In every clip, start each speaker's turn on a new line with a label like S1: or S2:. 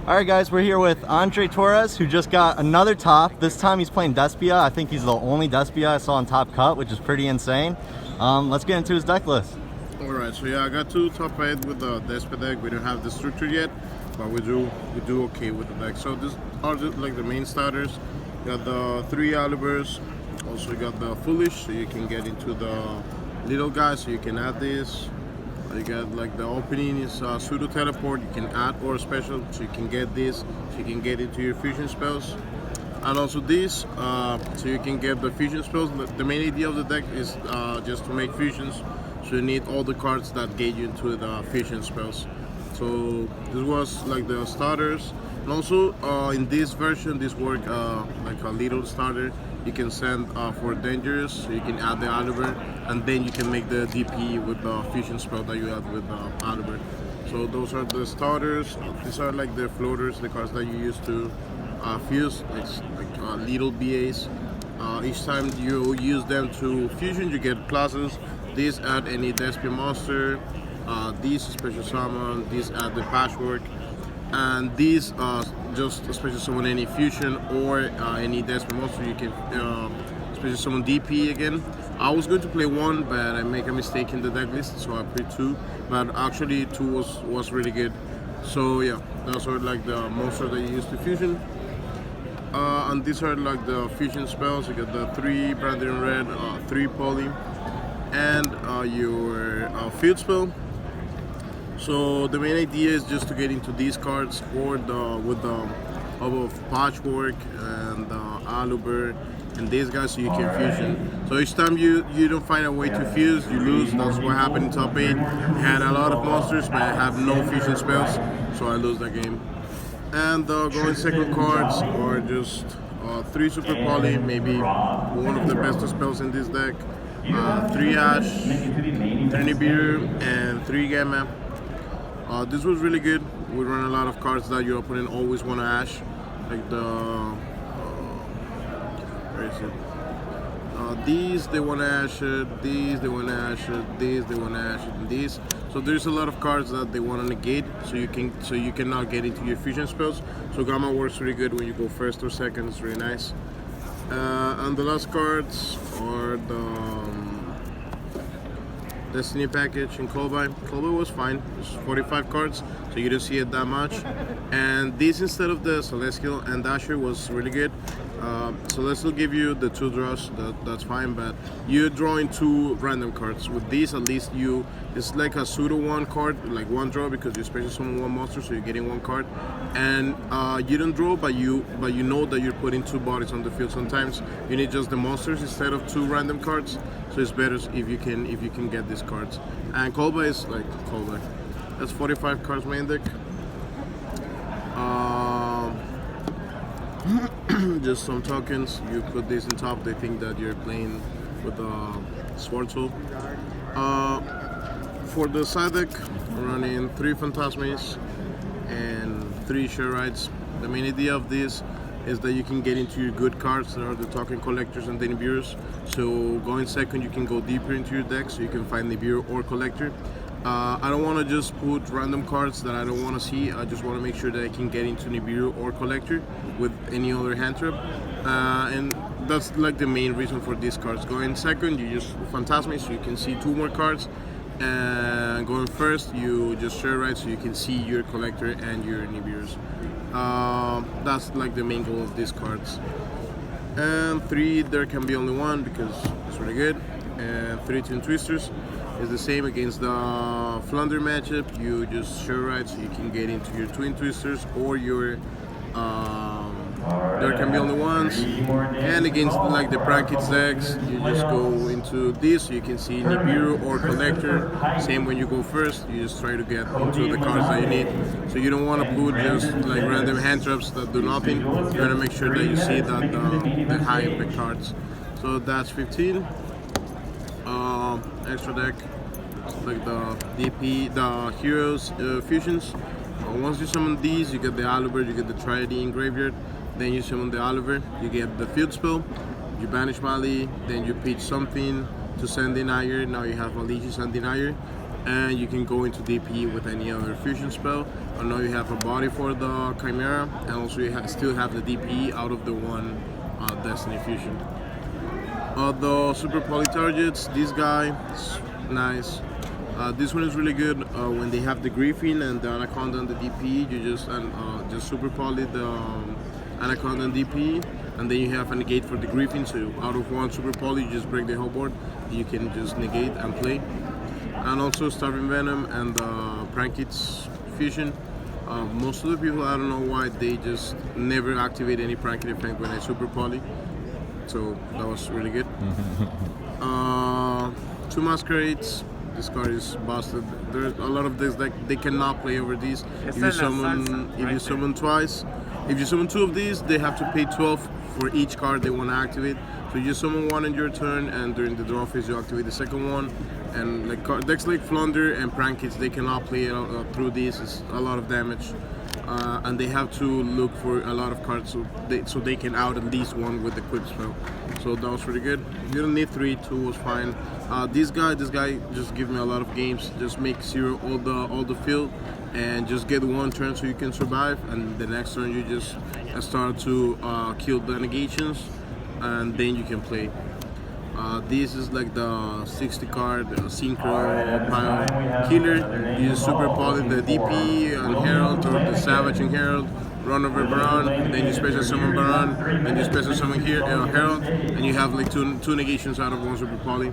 S1: All right, guys, we're here with Torres, who just got another top. This time he's playing DESPIA. I think he's the only DESPIA I saw in Top Cut, which is pretty insane. Let's get into his deck list.
S2: Alright, so yeah, I got two top 8 with the DESPIA deck. We don't have the structure yet, but we do okay with the deck. So these are just like the main starters. You got the 3 Alibers. Also you got the Foolish, so you can get into the little guys, so you can add this. You got like the opening is pseudo teleport, you can add or special, so you can get this, so you can get into your fusion spells. And also this, so you can get the fusion spells. The main idea of the deck is just to make fusions, so you need all the cards that get you into the fusion spells. So this was like the starters. And also in this version, this work like a little starter. You can send for dangerous, so you can add the Oliver, and then you can make the DP with the fusion spell that you have with Oliver. So those are the starters. These are like the floaters, the cards that you use to fuse, like little BAs. Each time you use them to fusion, you get classes. These add any DESPIA monster, these special summon, these add the patchwork, and these just special summon any fusion or any DESPIA monster. You can special summon DP again. I was going to play 1, but I make a mistake in the deck list, so I played 2. But actually 2 was really good. So yeah, those are like the monsters that you use to fusion. And these are like the fusion spells. You got the 3 branded in red, 3 poly, and your field spell. So the main idea is just to get into these cards or with the help of Patchwork and Aluber and these guys, so you can fusion. So each time you don't find a way to fuse, you lose. That's what happened in top 8. I had a lot of monsters, but I have no fusion spells, so I lose that game. And going second cards are just 3 super poly, maybe one of the best spells in this deck. 3 Ash, 3 Nibiru, and 3 Gamma. This was really good. We run a lot of cards that your opponent always want to Ash, like the where is it? These they want to Ash it, these they want to Ash it, these they want to Ash it, and these. So there's a lot of cards that they want to negate, so you cannot get into your fusion spells. So Gamma works really good when you go first or second. It's really nice. And the last cards are the Destiny package in Colby. Colby was fine. It's 45 cards, so you don't see it that much. And this, instead of the Celestial and Dasher, was really good. Celestial give you the 2 draws, that's fine, but you're drawing 2 random cards. With these, at least it's like a pseudo 1 card, like 1 draw, because you special summon 1 monster, so you're getting 1 card. And you don't draw, but you know that you're putting 2 bodies on the field. Sometimes you need just the monsters instead of 2 random cards, so it's better if you can get these cards. And Colby is like Colby. That's 45 cards main deck. Just some tokens. You put this on top. They think that you're playing with a sword soul. For the side deck, we're running 3 Phantasmes and 3 Share Rides. The main idea of this is that you can get into your good cards, that are the token collectors and the Nibiru's. So going second, you can go deeper into your deck, so you can find Nibiru or collector. I don't want to just put random cards that I don't want to see. I just want to make sure that I can get into Nibiru or collector with any other hand trap. And that's like the main reason for these cards. Going second, you use Phantasme, so you can see 2 more cards. And going first, you just share right, so you can see your collector and your Nibiru's. That's like the main goal of these cards. And 3, there can be only 1 because it's really good. And 3 Twin Twisters is the same against the Flounder matchup. You just share right, so you can get into your Twin Twisters or your there can be only ones. And against like the Prankits decks, you just go into this, so you can see Nibiru or collector. Same when you go first, you just try to get into the cards that you need. So you don't want to put just like random hand traps that do nothing. You want to make sure that you see that the high impact cards. So that's 15. Extra deck, like the DP, the heroes fusions. Once you summon these, you get the Oliver, you get the Triad in graveyard. Then you summon the Oliver, you get the field spell, you banish Mali, then you pitch something to send in Iron. Now you have Malicia and Denier. and you can go into DP with any other fusion spell. I know you have a body for the Chimera, and also you still have the DP out of the one Destiny fusion. The super poly targets, this guy is nice. This one is really good when they have the Griffin and the Anaconda and the DP. You just super poly the Anaconda and DP, and then you have a negate for the Griffin. So out of one super poly, you just break the whole board. You can just negate and play. And also Starving Venom and Prankits fusion. Most of the people, I don't know why, they just never activate any Prankit effect when I super poly. So that was really good. Two Masquerades. This card is busted. There's a lot of this that they cannot play over these. If you summon twice, if you summon two of these, they have to pay 12 for each card they want to activate. So you summon one in your turn, and during the draw phase you activate the second one. And like decks like Flounder and Prankits, they cannot play through these. It's a lot of damage. And they have to look for a lot of cards so they can out at least one with the quick spell. So that was pretty good. You don't need 3, 2 was fine. This guy just give me a lot of games. Just make 0 all the field and just get one turn so you can survive, and the next turn you just start to kill the negations, and then you can play. This is like the 60 card Synchro Pile Killer. You just super poly the DP and Herald, or the Savage and Herald, run over Baron, then you special summon Baron, then you special summon here Herald, and you have like two negations out of one super poly.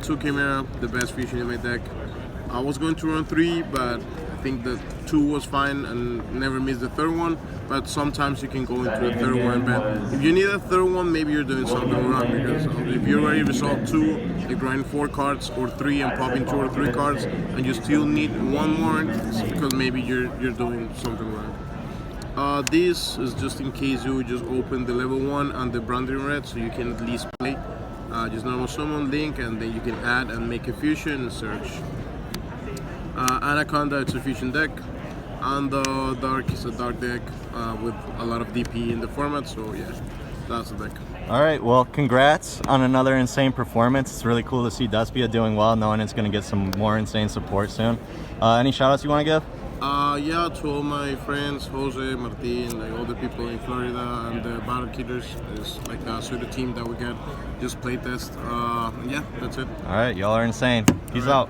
S2: 2 Chimera, the best fusion in my deck. I was going to run 3, but I think that 2 was fine and never missed the third one. But sometimes you can go into the third one, but if you need a third one, maybe you're doing something wrong, because if you already resolved 2, like drawing 4 cards or 3 and popping 2 or 3 cards, and you still need one more, it's because maybe you're doing something wrong. This is just in case you just open the level 1 and the Branding Red, so you can at least play. Just normal summon, link, and then you can add and make a fusion and search. Anaconda, it's a fusion deck, and the Dark is a dark deck with a lot of DP in the format, so yeah, that's the deck.
S1: Alright, well, congrats on another insane performance. It's really cool to see DESPIA doing well, knowing it's going to get some more insane support soon. Any shoutouts you want to give?
S2: Yeah, to all my friends, Jose, Martin, like all the people in Florida, and the Battle Killers. It's like the sort of team that we get, just play test. Yeah, that's it.
S1: Alright, y'all are insane. Peace out.